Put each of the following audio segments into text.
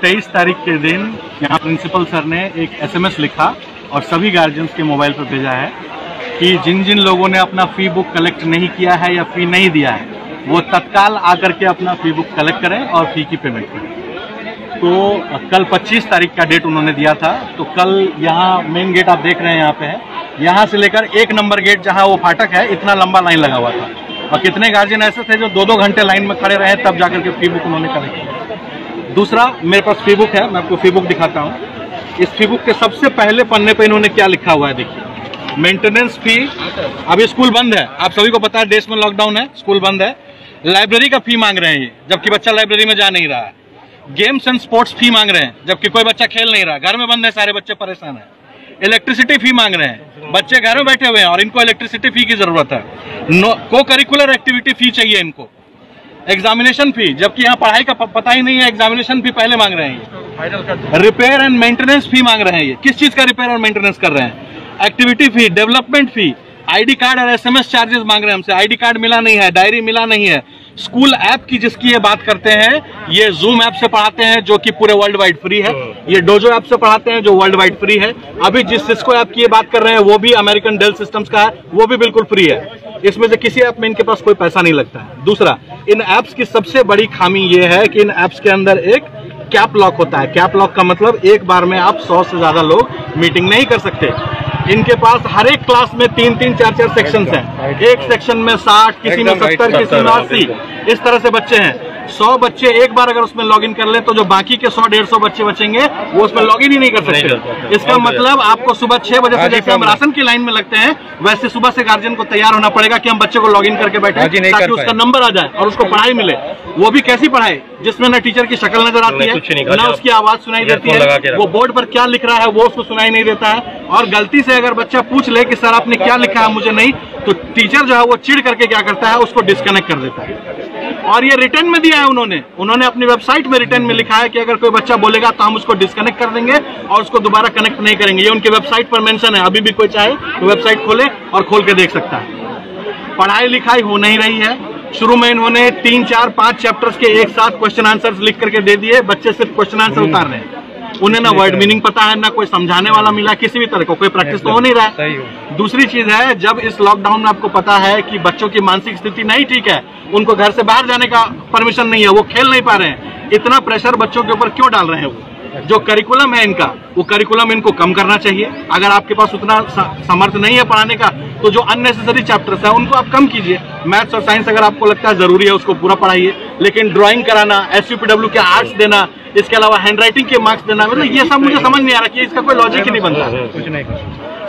23 तारीख के दिन यहाँ प्रिंसिपल सर ने एक SMS लिखा और सभी गार्जियंस के मोबाइल पर भेजा है कि जिन जिन लोगों ने अपना फी बुक कलेक्ट नहीं किया है या फी नहीं दिया है वो तत्काल आकर के अपना फी बुक कलेक्ट करें और फी की पेमेंट करें। तो कल 25 तारीख का डेट उन्होंने दिया था। तो कल यहाँ मेन गेट आप देख रहे हैं, यहाँ पे है, यहाँ से लेकर 1 नंबर गेट जहाँ वो फाटक है, इतना लंबा लाइन लगा हुआ था और कितने गार्जियन ऐसे थे जो 2-2 घंटे लाइन में खड़े रहे तब जाकर के फी बुक उन्होंने कलेक्ट किया। दूसरा, मेरे पास फी बुक है, मैं आपको फी बुक दिखाता हूँ। इस फी बुक के सबसे पहले पन्ने पे इन्होंने क्या लिखा हुआ है, देखिए, मेंटेनेंस फी। अभी स्कूल बंद है, आप सभी को पता है, देश में लॉकडाउन है, स्कूल बंद है। लाइब्रेरी का फी मांग रहे हैं ये, जबकि बच्चा लाइब्रेरी में जा नहीं रहा है। गेम्स एंड स्पोर्ट्स फी मांग रहे हैं, जबकि कोई बच्चा खेल नहीं रहा, घर में बंद है, सारे बच्चे परेशान हैं। इलेक्ट्रिसिटी फी मांग रहे हैं, बच्चे घर में बैठे हुए हैं और इनको इलेक्ट्रिसिटी फी की जरूरत है। को करिकुलर एक्टिविटी फी चाहिए इनको। एग्जामिनेशन फी, जबकि यहाँ पढ़ाई का पता ही नहीं है, एग्जामिनेशन फी पहले मांग रहे हैं। रिपेयर एंड मेंटेनेंस फी मांग रहे हैं ये, किस चीज का रिपेयर और मेंटेनेंस कर रहे हैं। एक्टिविटी फी, डेवलपमेंट फी, आईडी कार्ड और SMS चार्जेस मांग रहे हैं हमसे। आईडी कार्ड मिला नहीं है, डायरी मिला नहीं है। स्कूल ऐप की जिसकी ये बात करते हैं, ये जूम ऐप से पढ़ाते हैं जो कि पूरे वर्ल्ड वाइड फ्री है। ये डोजो ऐप से पढ़ाते हैं जो वर्ल्ड वाइड फ्री है। अभी जिस सिस्को ऐप की ये बात कर रहे हैं वो भी अमेरिकन डेल सिस्टम्स का है, वो भी बिल्कुल फ्री है। इसमें से किसी ऐप में इनके पास कोई पैसा नहीं लगता है। दूसरा, इन ऐप्स की सबसे बड़ी खामी ये है कि इन ऐप्स के अंदर एक कैप लॉक होता है। कैप लॉक का मतलब एक बार में आप 100 से ज्यादा लोग मीटिंग नहीं कर सकते। इनके पास हर एक क्लास में 3-3, 4-4 सेक्शंस हैं। एक सेक्शन में 60, किसी में 70, किसी में 80, इस तरह से बच्चे हैं। 100 बच्चे एक बार अगर उसमें लॉगिन कर ले तो जो बाकी के 100-150 बच्चे बचेंगे वो उसमें लॉगिन ही नहीं कर सकते। इसका मतलब आपको सुबह 6 बजे से जैसे हम राशन की लाइन में लगते हैं वैसे सुबह से गार्जियन को तैयार होना पड़ेगा कि हम बच्चे को लॉगिन करके बैठे ताकि उसका नंबर आ जाए और उसको पढ़ाई मिले। वो भी कैसी पढ़ाई, जिसमें न टीचर की शक्ल नजर आती है, न उसकी आवाज सुनाई देती है, वो बोर्ड पर क्या लिख रहा है वो उसको सुनाई नहीं देता है। और गलती से अगर बच्चा पूछ ले कि सर आपने क्या लिखा है मुझे नहीं, तो टीचर जो है वो चिढ़ करके क्या करता है, उसको डिस्कनेक्ट कर देता है। और ये रिटर्न में दिया है उन्होंने अपनी वेबसाइट में रिटर्न में लिखा है कि अगर कोई बच्चा बोलेगा तो हम उसको डिस्कनेक्ट कर देंगे और उसको दोबारा कनेक्ट नहीं करेंगे। ये उनकी वेबसाइट पर मेंशन है। अभी भी कोई चाहे तो वेबसाइट खोले और खोल के देख सकता है। पढ़ाई लिखाई हो नहीं रही है। शुरू में इन्होंने 3, 4, 5 चैप्टर्स के एक साथ क्वेश्चन आंसर्स लिख करके दे दिए। बच्चे सिर्फ क्वेश्चन आंसर उतार रहे हैं। उन्हें ना वर्ड मीनिंग पता है, ना कोई समझाने वाला मिला, किसी भी तरह को कोई प्रैक्टिस तो हो नहीं रहा है। दूसरी चीज है, जब इस लॉकडाउन में आपको पता है कि बच्चों की मानसिक स्थिति नहीं ठीक है, उनको घर से बाहर जाने का परमिशन नहीं है, वो खेल नहीं पा रहे हैं, इतना प्रेशर बच्चों के ऊपर क्यों डाल रहे हैं? वो जो करिकुलम है इनका, वो करिकुलम इनको कम करना चाहिए। अगर आपके पास उतना समर्थ नहीं है पढ़ाने का तो जो अननेसेसरी चैप्टर्स है उनको आप कम कीजिए। मैथ्स और साइंस अगर आपको लगता है जरूरी है उसको पूरा पढ़ाइए, लेकिन ड्राइंग कराना, SUPW के आर्ट्स देना, इसके अलावा हैंडराइटिंग के मार्क्स देना, मतलब ये सब मुझे समझ नहीं आ रहा कि इसका कोई लॉजिक ही नहीं बनता। कुछ नहीं।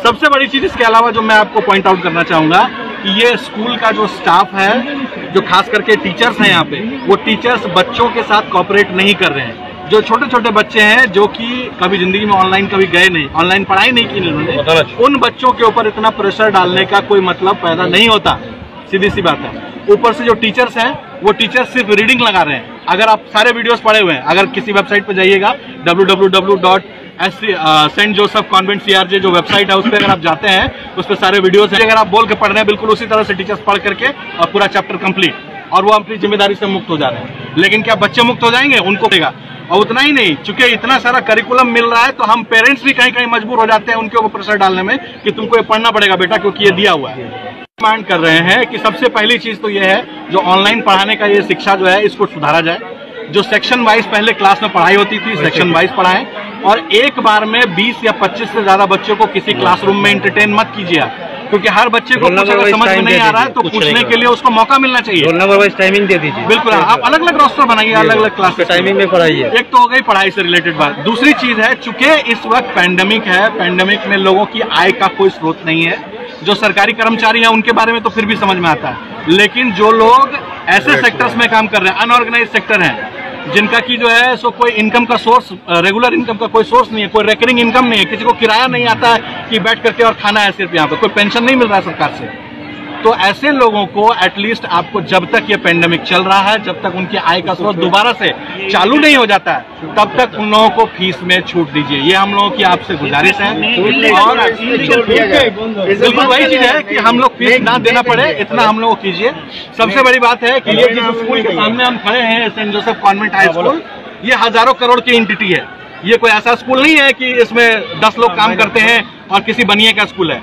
सबसे बड़ी चीज इसके अलावा जो मैं आपको पॉइंट आउट करना चाहूंगा कि ये स्कूल का जो स्टाफ है, जो खास करके टीचर्स हैं यहाँ पे, वो टीचर्स बच्चों के साथ कोऑपरेट नहीं कर रहे हैं। जो छोटे छोटे बच्चे हैं जो कि कभी जिंदगी में ऑनलाइन कभी गए नहीं, ऑनलाइन पढ़ाई नहीं की इन्होंने, उन बच्चों के ऊपर इतना प्रेशर डालने का कोई मतलब पैदा नहीं होता। सीधी सी बात है। ऊपर से जो टीचर्स हैं वो टीचर्स सिर्फ रीडिंग लगा रहे हैं। अगर आप सारे वीडियोस पढ़े हुए हैं, अगर किसी वेबसाइट पर जाइएगा www.St. Joseph Convent CRJ जो वेबसाइट है उस पर अगर आप जाते हैं उस पर सारे वीडियोस हैं। अगर आप बोल के पढ़ रहे हैं बिल्कुल उसी तरह से टीचर्स पढ़ करके और पूरा चैप्टर कंप्लीट, और वो अपनी जिम्मेदारी से मुक्त हो जा रहे हैं। लेकिन क्या बच्चे मुक्त हो जाएंगे? उनको देगा। और उतना ही नहीं, चूंकि इतना सारा करिकुलम मिल रहा है तो हम पेरेंट्स भी कहीं कहीं मजबूर हो जाते हैं उनके ऊपर प्रेशर डालने में कि तुमको ये पढ़ना पड़ेगा बेटा क्योंकि ये दिया हुआ है। डिमांड कर रहे हैं कि सबसे पहली चीज तो ये है, जो ऑनलाइन पढ़ाने का ये शिक्षा जो है इसको सुधारा जाए। जो सेक्शन वाइज पहले क्लास में पढ़ाई होती थी, सेक्शन वाइज पढ़ाएं, और एक बार में 20 या 25 से ज्यादा बच्चों को किसी क्लासरूम में एंटरटेन मत कीजिए, क्योंकि हर बच्चे को कुछ अगर समझ में नहीं आ रहा है तो पूछने के लिए उसको मौका मिलना चाहिए। टाइमिंग दे दीजिए। बिल्कुल, आप अलग अलग रोस्टर बनाइए, अलग अलग क्लास टाइमिंग में पढ़ाइए। एक तो हो गई पढ़ाई से रिलेटेड बात। दूसरी चीज है, चूंकि इस वक्त पैंडेमिक है, पैंडेमिक में लोगों की आय का कोई स्रोत नहीं है। जो सरकारी कर्मचारी हैं उनके बारे में तो फिर भी समझ में आता है, लेकिन जो लोग ऐसे सेक्टर्स में काम कर रहे हैं, अनऑर्गेनाइज सेक्टर हैं, जिनका की जो है सो कोई इनकम का सोर्स, रेगुलर इनकम का कोई सोर्स नहीं है, कोई रेकरिंग इनकम नहीं है, किसी को किराया नहीं आता है कि बैठ करके और खाना है सिर्फ, यहाँ पे कोई पेंशन नहीं मिल रहा है सरकार से, तो ऐसे लोगों को एटलीस्ट आपको जब तक ये पेंडेमिक चल रहा है, जब तक उनकी आय का स्रोत दोबारा से चालू नहीं हो जाता है, तब तक उन लोगों को फीस में छूट दीजिए। ये हम लोगों की आपसे गुजारिश है। और बिल्कुल वही चीज है कि हम लोग फीस ना देना पड़े, इतना हम लोग कीजिए। सबसे बड़ी बात है कि ये जिस स्कूल के सामने हम खड़े हैं, Saint Joseph Convent High School, ये हजारों करोड़ की एंटिटी है। ये कोई ऐसा स्कूल नहीं है कि इसमें 10 लोग काम करते हैं और किसी बनिए का स्कूल है।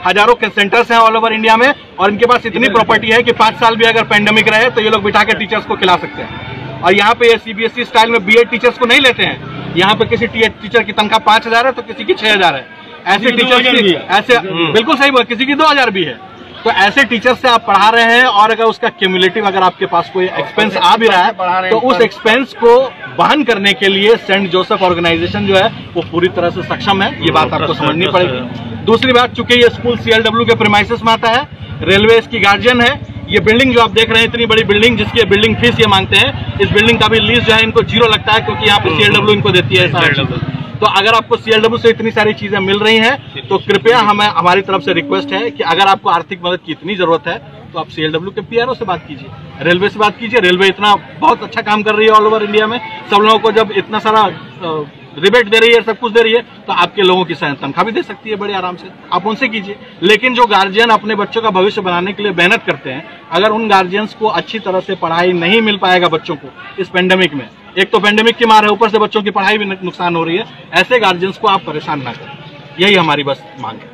हजारों के सेंटर्स हैं ऑल ओवर इंडिया में, और इनके पास इतनी प्रॉपर्टी है कि 5 साल भी अगर पेंडेमिक रहे तो ये लोग बिठा के टीचर्स को खिला सकते हैं। और यहाँ पे ये CBSE स्टाइल में बीएड टीचर्स को नहीं लेते हैं। यहाँ पे किसी टीचर की तनख्वाह 5,000 है तो किसी की 6,000 है। ऐसे टीचर्स की ऐसे बिल्कुल सही बात, किसी की 2,000 भी है। तो ऐसे टीचर से आप पढ़ा रहे हैं, और अगर उसका क्यूमुलेटिव अगर आपके पास कोई एक्सपेंस आ भी रहा है तो उस एक्सपेंस को वहन करने के लिए सेंट जोसेफ ऑर्गेनाइजेशन जो है वो पूरी तरह से सक्षम है। ये बात आपको समझनी पड़ेगी। दूसरी बात, चूंकि ये स्कूल CLW के प्रीमाइसेस में आता है, रेलवे इसकी गार्जियन है। ये बिल्डिंग जो आप देख रहे हैं, इतनी बड़ी बिल्डिंग जिसकी बिल्डिंग फीस ये मांगते हैं, इस बिल्डिंग का भी लीज जो है इनको 0 लगता है, क्योंकि यहाँ पे CLW इनको देती है सारा चीज। तो अगर आपको CLW से इतनी सारी चीजें मिल रही हैं तो कृपया हमारी तरफ से रिक्वेस्ट है कि अगर आपको आर्थिक मदद की इतनी जरूरत है तो आप CLW के PRO से बात कीजिए, रेलवे से बात कीजिए। रेलवे इतना बहुत अच्छा काम कर रही है ऑल ओवर इंडिया में, सब लोगों को जब इतना सारा रिबेट दे रही है, सब कुछ दे रही है, तो आपके लोगों की तनख्वाह भी दे सकती है बड़े आराम से, आप उनसे कीजिए। लेकिन जो गार्जियन अपने बच्चों का भविष्य बनाने के लिए मेहनत करते हैं, अगर उन गार्जियंस को अच्छी तरह से पढ़ाई नहीं मिल पाएगा बच्चों को इस पेंडेमिक में, एक तो पेंडेमिक की मार है, ऊपर से बच्चों की पढ़ाई भी नुकसान हो रही है, ऐसे गार्जियंस को आप परेशान ना करें। यही हमारी बस मांग है।